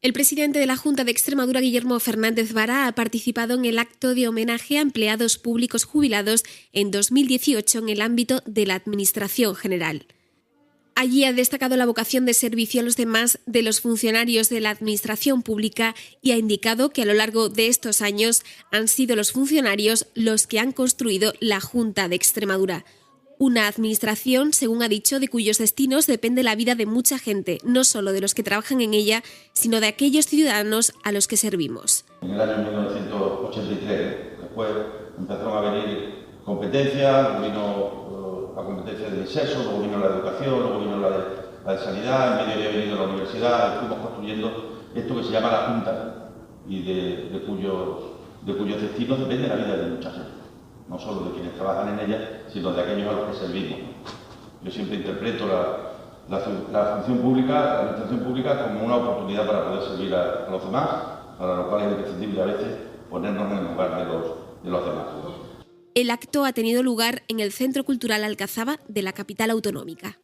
El presidente de la Junta de Extremadura, Guillermo Fernández Vara, ha participado en el acto de homenaje a empleados públicos jubilados en 2018 en el ámbito de la Administración General. Allí ha destacado la vocación de servicio a los demás de los funcionarios de la Administración Pública y ha indicado que a lo largo de estos años han sido los funcionarios los que han construido la Junta de Extremadura. Una administración, según ha dicho, de cuyos destinos depende la vida de mucha gente, no solo de los que trabajan en ella, sino de aquellos ciudadanos a los que servimos. En el año 1983, después empezaron a venir competencias, luego vino la competencia del ISESO, luego vino la educación, luego vino la de sanidad, en medio había venido la universidad, y fuimos construyendo esto que se llama la Junta, y de cuyos destinos depende la vida de mucha gente. No solo de quienes trabajan en ella, sino de aquellos a los que servimos. Yo siempre interpreto la función pública, la administración pública, como una oportunidad para poder servir a los demás, para lo cual es imprescindible a veces ponernos en el lugar de los demás. El acto ha tenido lugar en el Centro Cultural Alcazaba de la capital autonómica.